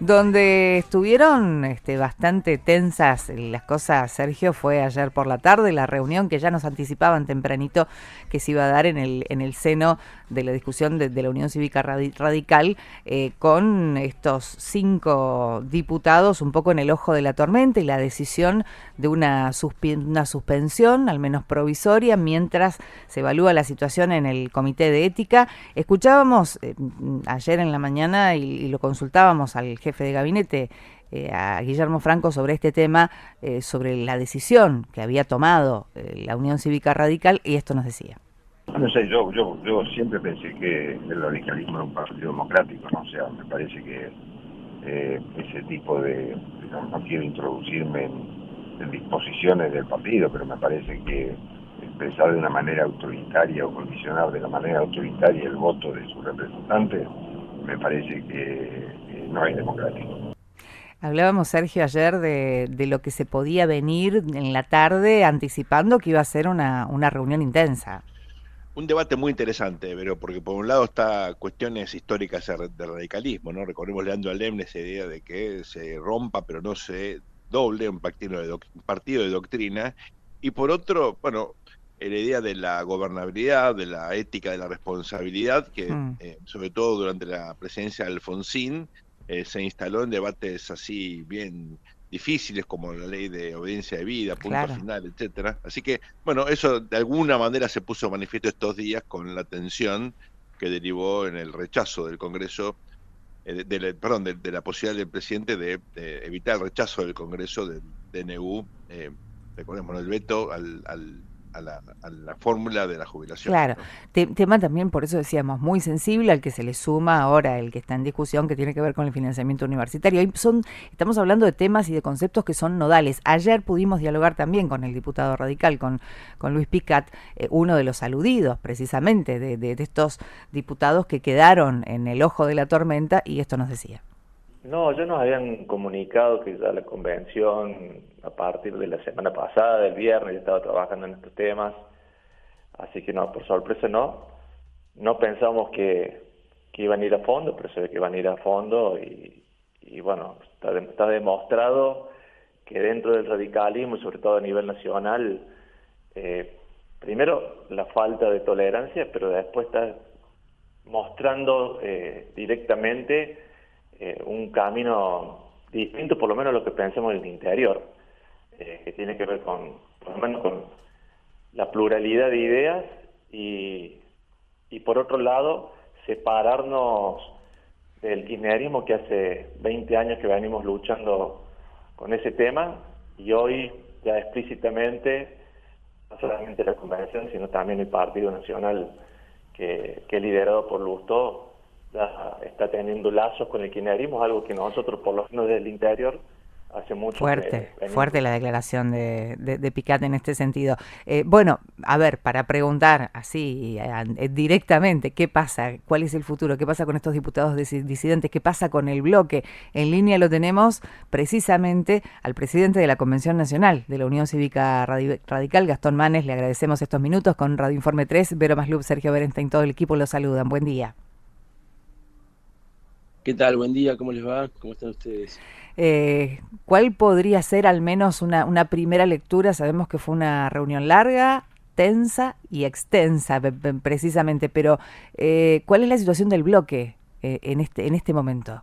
Donde estuvieron bastante tensas las cosas, Sergio, fue ayer por la tarde, la reunión que ya nos anticipaban tempranito que se iba a dar en el seno de la discusión de la Unión Cívica Radical, con estos 5 diputados un poco en el ojo de la tormenta y la decisión de una suspensión, al menos provisoria, mientras se evalúa la situación en el Comité de Ética. Escuchábamos ayer en la mañana y lo consultábamos al jefe de gabinete, a Guillermo Franco, sobre este tema, sobre la decisión que había tomado la Unión Cívica Radical, y esto nos decía. No sé, yo siempre pensé que el radicalismo era un partido democrático, ¿no? O sea, me parece que ese tipo de... No quiero introducirme en disposiciones del partido, pero me parece que expresar de una manera autoritaria o condicionar de la manera autoritaria el voto de sus representantes, me parece que no es democrático. Hablábamos, Sergio, ayer de lo que se podía venir en la tarde, anticipando que iba a ser una reunión intensa. Un debate muy interesante, pero porque por un lado está cuestiones históricas de radicalismo, ¿no? Recordemos Leandro Alem, esa idea de que se rompa pero no se doble un partido de doctrina, y por otro, bueno, la idea de la gobernabilidad, de la ética, de la responsabilidad, que sobre todo durante la presidencia de Alfonsín se instaló en debates así bien difíciles, como la ley de obediencia de vida, punto Claro. final, etcétera. Así que, bueno, eso de alguna manera se puso manifiesto estos días con la tensión que derivó en el rechazo del Congreso, de la posibilidad del presidente de evitar el rechazo del Congreso del DNU, recordemos, el veto a la fórmula de la jubilación. Claro, ¿no? tema también, por eso decíamos, muy sensible, al que se le suma ahora el que está en discusión, que tiene que ver con el financiamiento universitario. Estamos hablando de temas y de conceptos que son nodales. Ayer pudimos dialogar también con el diputado radical, con Luis Picat, uno de los aludidos precisamente de estos diputados que quedaron en el ojo de la tormenta, y esto nos decía. No, ya nos habían comunicado que ya la convención, a partir de la semana pasada, del viernes, ya estaba trabajando en estos temas, así que no, por sorpresa no pensamos que iban a ir a fondo, pero se ve que van a ir a fondo y bueno, está demostrado que dentro del radicalismo, y sobre todo a nivel nacional, primero la falta de tolerancia, pero después está mostrando directamente un camino distinto, por lo menos lo que pensamos en el interior, que tiene que ver por lo menos con la pluralidad de ideas y por otro lado, separarnos del kirchnerismo, que hace 20 años que venimos luchando con ese tema, y hoy ya explícitamente, no solamente la convención, sino también el Partido Nacional, que es liderado por Lustó, ya está teniendo lazos con el kirchnerismo, algo que nosotros, por lo menos desde el interior, hace mucho. Fuerte la declaración de Picat en este sentido. Bueno, a ver, para preguntar así directamente, ¿qué pasa? ¿Cuál es el futuro? ¿Qué pasa con estos diputados disidentes? ¿Qué pasa con el bloque? En línea lo tenemos precisamente al presidente de la Convención Nacional de la Unión Cívica Radical, Gastón Manes. Le agradecemos estos minutos con Radio Informe 3. Vero Maslub, Sergio Berenstein, todo el equipo los saludan. Buen día. ¿Qué tal? Buen día, ¿cómo les va? ¿Cómo están ustedes? ¿Cuál podría ser al menos una primera lectura? Sabemos que fue una reunión larga, tensa y extensa precisamente, pero ¿cuál es la situación del bloque en este momento?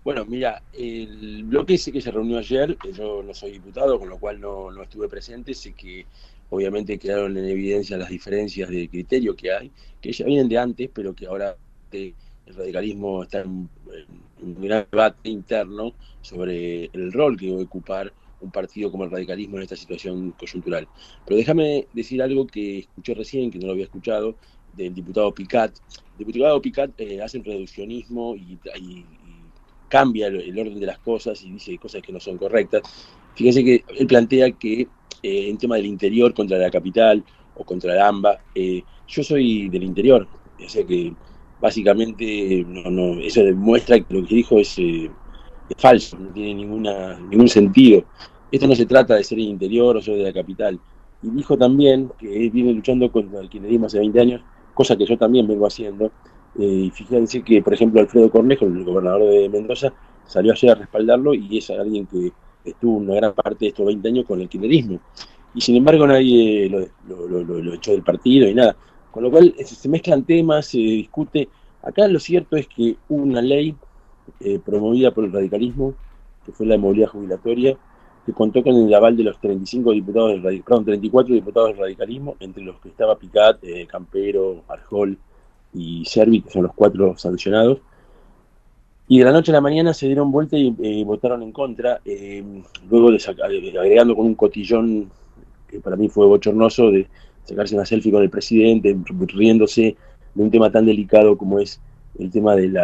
Bueno, mira, el bloque sé que se reunió ayer, yo no soy diputado, con lo cual no estuve presente, sé que obviamente quedaron en evidencia las diferencias de criterio que hay, que ya vienen de antes, pero que ahora el radicalismo está en un gran debate interno sobre el rol que debe ocupar un partido como el radicalismo en esta situación coyuntural. Pero déjame decir algo que escuché recién, que no lo había escuchado, del diputado Picat. El diputado Picat hace un reduccionismo y cambia el orden de las cosas y dice cosas que no son correctas. Fíjense que él plantea que en tema del interior contra la capital o contra la AMBA, yo soy del interior, o sea que básicamente eso demuestra que lo que dijo es falso, no tiene ningún sentido. Esto no se trata de ser del interior o ser de la capital. Y dijo también que él viene luchando contra el kirchnerismo hace 20 años, cosa que yo también vengo haciendo, Y fíjense que, por ejemplo, Alfredo Cornejo, el gobernador de Mendoza, salió ayer a respaldarlo y es alguien que estuvo una gran parte de estos 20 años con el kirchnerismo. Y sin embargo nadie lo echó del partido y nada. Con lo cual se mezclan temas, se discute. Acá lo cierto es que hubo una ley promovida por el radicalismo, que fue la de movilidad jubilatoria, que contó con el aval de los 35 diputados del 34 diputados del radicalismo, entre los que estaba Picat, Campero, Arjol y Servi, que son los 4 sancionados. Y de la noche a la mañana se dieron vuelta y votaron en contra, luego agregando con un cotillón que para mí fue bochornoso, de sacarse una selfie con el presidente, riéndose de un tema tan delicado como es el tema del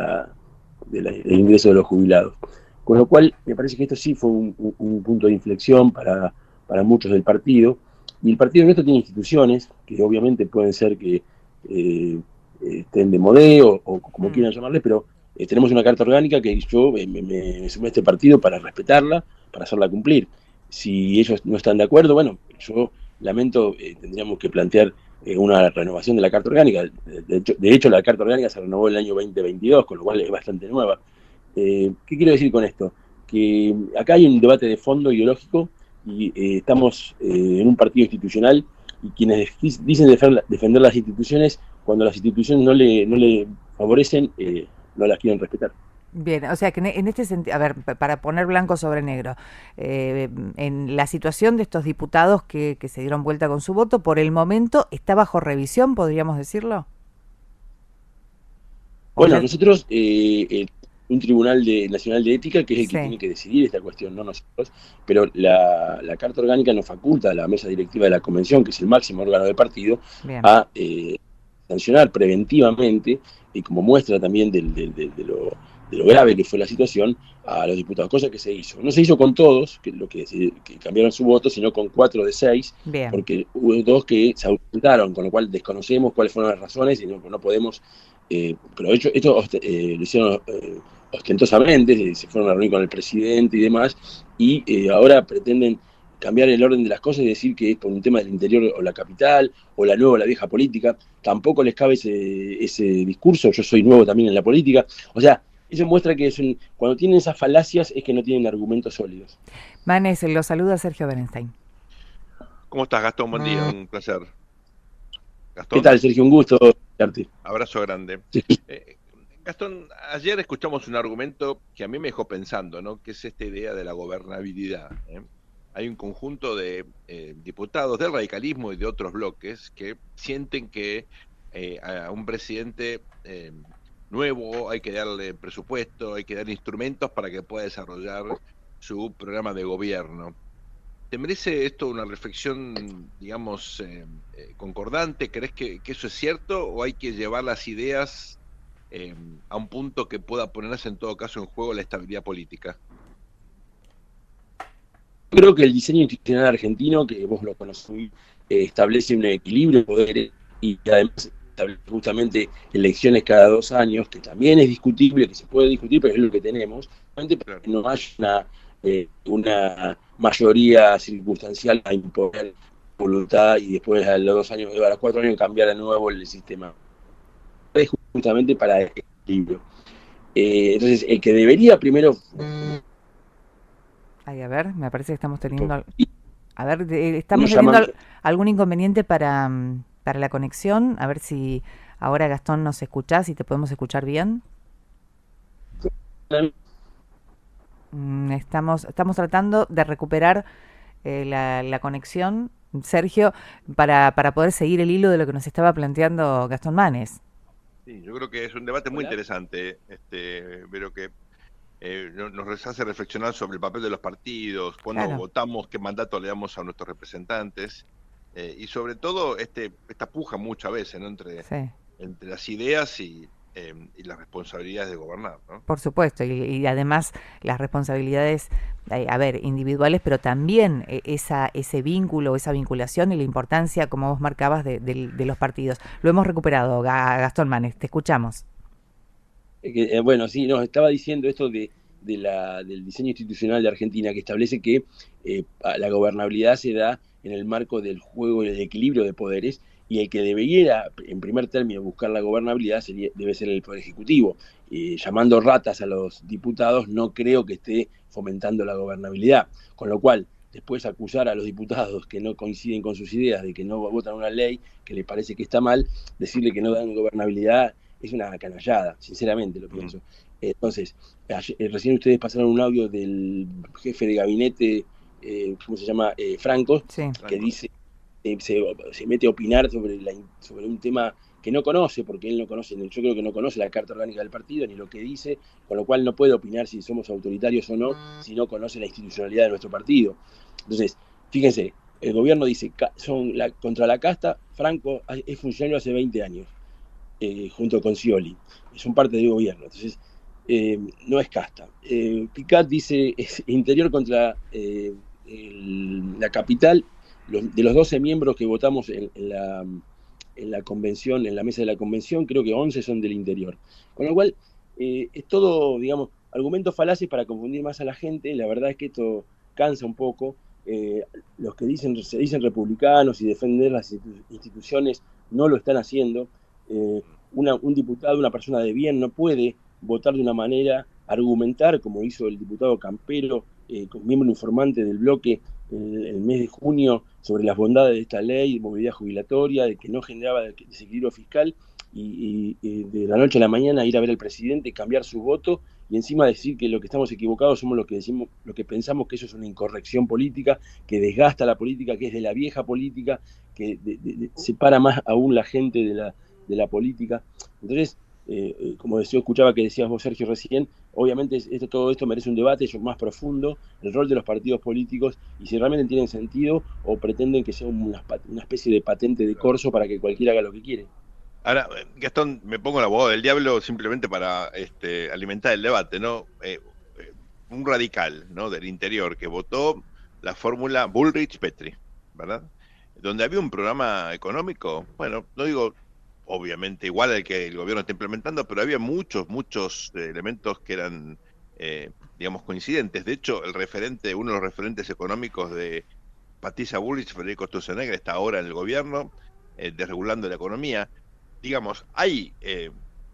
ingreso de los jubilados. Con lo cual, me parece que esto sí fue un punto de inflexión para muchos del partido. Y el partido nuestro tiene instituciones que obviamente pueden ser que estén de modelo o como quieran llamarle, pero tenemos una carta orgánica que yo me sumé a este partido para respetarla, para hacerla cumplir. Si ellos no están de acuerdo, bueno, yo lamento, tendríamos que plantear una renovación de la carta orgánica. De hecho, la carta orgánica se renovó el año 2022, con lo cual es bastante nueva. ¿Qué quiero decir con esto? Que acá hay un debate de fondo ideológico y estamos en un partido institucional y quienes dicen defender las instituciones, cuando las instituciones no le favorecen, no las quieren respetar. Bien, o sea que en este sentido, a ver, para poner blanco sobre negro, en la situación de estos diputados que se dieron vuelta con su voto, por el momento está bajo revisión, ¿podríamos decirlo? Bueno, nosotros, un tribunal nacional de ética, que es el que tiene que decidir esta cuestión, no nosotros, pero la Carta Orgánica nos faculta a la mesa directiva de la Convención, que es el máximo órgano del partido, a sancionar preventivamente, y como muestra también de lo grave que fue la situación, a los diputados, cosa que se hizo. No se hizo con todos, que cambiaron su voto, sino con 4 de 6, porque hubo 2 que se ausentaron, con lo cual desconocemos cuáles fueron las razones y no podemos, pero esto lo hicieron ostentosamente, se fueron a reunir con el presidente y demás, y ahora pretenden cambiar el orden de las cosas y decir que es por un tema del interior o la capital, o la nueva o la vieja política. Tampoco les cabe ese discurso, yo soy nuevo también en la política. O sea, eso muestra que cuando tienen esas falacias es que no tienen argumentos sólidos. Manes, lo saluda Sergio Berenstein. ¿Cómo estás, Gastón? Buen día, un placer. ¿Gastón? ¿Qué tal, Sergio? Un gusto verte. Abrazo grande. Sí. Gastón, ayer escuchamos un argumento que a mí me dejó pensando, ¿no? Que es esta idea de la gobernabilidad. Hay un conjunto de diputados del radicalismo y de otros bloques que sienten que a un presidente nuevo hay que darle presupuesto, hay que darle instrumentos para que pueda desarrollar su programa de gobierno. ¿Te merece esto una reflexión, digamos, concordante? ¿Crees que eso es cierto o hay que llevar las ideas a un punto que pueda ponerse en todo caso en juego la estabilidad política? Creo que el diseño institucional argentino, que vos lo conocés, establece un equilibrio de poderes y además establece justamente elecciones cada 2 años, que también es discutible, que se puede discutir, pero es lo que tenemos, para que no haya una mayoría circunstancial a imponer voluntad y después a los 2 años, a los 4 años cambiar de nuevo el sistema. Es justamente para el equilibrio. Entonces, el que debería primero... Ay, a ver, me parece que estamos teniendo... A ver, estamos teniendo algún inconveniente para la conexión. A ver si ahora, Gastón, nos escuchás y te podemos escuchar bien. Estamos tratando de recuperar la conexión, Sergio, para poder seguir el hilo de lo que nos estaba planteando Gastón Manes. Sí, yo creo que es un debate muy interesante, pero que nos hace reflexionar sobre el papel de los partidos, cuándo votamos, qué mandato le damos a nuestros representantes, y sobre todo esta puja muchas veces, ¿no? entre las ideas y las responsabilidades de gobernar, ¿no? Por supuesto, y además las responsabilidades, individuales, pero también ese vínculo, esa vinculación y la importancia, como vos marcabas, de los partidos. Lo hemos recuperado, Gastón Manes, te escuchamos. Bueno, sí, nos estaba diciendo esto del diseño institucional de Argentina, que establece que la gobernabilidad se da en el marco del juego y el equilibrio de poderes, y el que debería, en primer término, buscar la gobernabilidad debe ser el Poder Ejecutivo. Llamando ratas a los diputados, no creo que esté fomentando la gobernabilidad. Con lo cual, después acusar a los diputados que no coinciden con sus ideas, de que no votan una ley que les parece que está mal, decirle que no dan gobernabilidad es una canallada, sinceramente lo pienso. Entonces, recién ustedes pasaron un audio del jefe de gabinete, ¿cómo se llama? Franco, Sí. que dice, se mete a opinar sobre un tema que no conoce, porque él no conoce, yo creo que no conoce la Carta Orgánica del partido, ni lo que dice, con lo cual no puede opinar si somos autoritarios o no, si no conoce la institucionalidad de nuestro partido. Entonces, fíjense, el gobierno dice, contra la casta, Franco es funcionario hace 20 años, junto con Scioli, son parte del gobierno, entonces no es casta. Picard dice, es interior contra la capital, de los 12 miembros que votamos en la convención, en la mesa de la convención, creo que 11 son del interior. Con lo cual, es todo, digamos, argumentos falaces para confundir más a la gente. La verdad es que esto cansa un poco. Los que se dicen republicanos y defender las instituciones no lo están haciendo. Un diputado, una persona de bien, no puede votar de una manera, argumentar, como hizo el diputado Campero, miembro informante del bloque, el mes de junio, sobre las bondades de esta ley de movilidad jubilatoria, de que no generaba desequilibrio fiscal, y de la noche a la mañana ir a ver al presidente, cambiar su voto, y encima decir que lo que estamos equivocados somos los que decimos, lo que pensamos que eso es una incorrección política, que desgasta la política, que es de la vieja política, que separa más aún la gente de la política. Entonces, como yo escuchaba que decías vos, Sergio, recién, obviamente todo esto merece un debate más profundo, el rol de los partidos políticos, y si realmente tienen sentido o pretenden que sea una especie de patente de corso para que cualquiera haga lo que quiere. Ahora, Gastón, me pongo la abogado del diablo simplemente para alimentar el debate, ¿no? Un radical, ¿no? Del interior que votó la fórmula Bullrich-Petri, ¿verdad? Donde había un programa económico, bueno, no digo obviamente igual al que el gobierno está implementando, pero había muchos elementos que eran, digamos, coincidentes. De hecho, uno de los referentes económicos de Patricia Bullrich, Federico Sturzenegger, está ahora en el gobierno, desregulando la economía. Digamos, ¿hay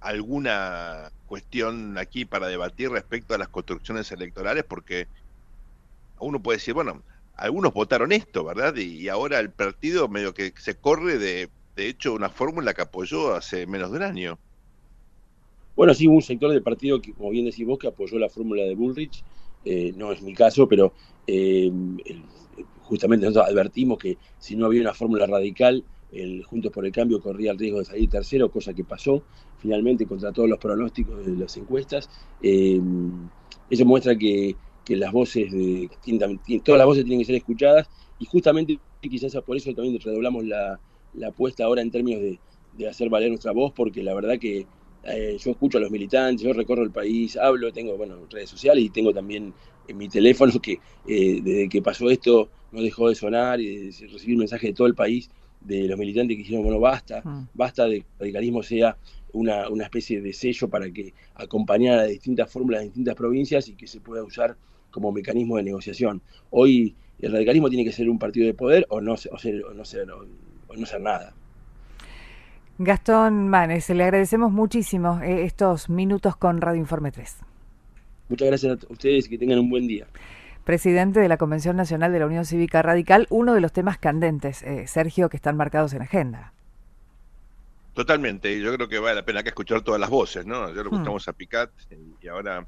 alguna cuestión aquí para debatir respecto a las construcciones electorales? Porque uno puede decir, bueno, algunos votaron esto, ¿verdad? Y ahora el partido medio que se corre de hecho, una fórmula que apoyó hace menos de un año. Bueno, sí, hubo un sector del partido que, como bien decís vos, que apoyó la fórmula de Bullrich. No es mi caso, pero justamente nosotros advertimos que si no había una fórmula radical, Juntos por el Cambio corría el riesgo de salir tercero, cosa que pasó finalmente contra todos los pronósticos de las encuestas. Eso muestra que las voces todas las voces tienen que ser escuchadas, y justamente quizás por eso también redoblamos la apuesta ahora en términos de hacer valer nuestra voz, porque la verdad que yo escucho a los militantes, yo recorro el país, hablo, tengo redes sociales y tengo también en mi teléfono que desde que pasó esto no dejó de sonar, y de recibir mensajes de todo el país de los militantes que dijeron, bueno, basta de que el radicalismo sea una especie de sello para que acompañara a distintas fórmulas de distintas provincias y que se pueda usar como mecanismo de negociación. Hoy el radicalismo tiene que ser un partido de poder o no ser nada. Gastón Manes, le agradecemos muchísimo estos minutos con Radio Informe 3. Muchas gracias a ustedes y que tengan un buen día. Presidente de la Convención Nacional de la Unión Cívica Radical, uno de los temas candentes, Sergio, que están marcados en agenda. Totalmente, y yo creo que vale la pena acá escuchar todas las voces, ¿no? Ayer lo escuchamos a Picat y ahora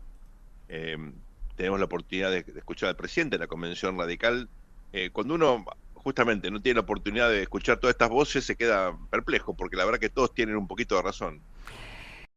tenemos la oportunidad de escuchar al presidente de la Convención Radical. Cuando uno justamente no tiene la oportunidad de escuchar todas estas voces, se queda perplejo, porque la verdad que todos tienen un poquito de razón.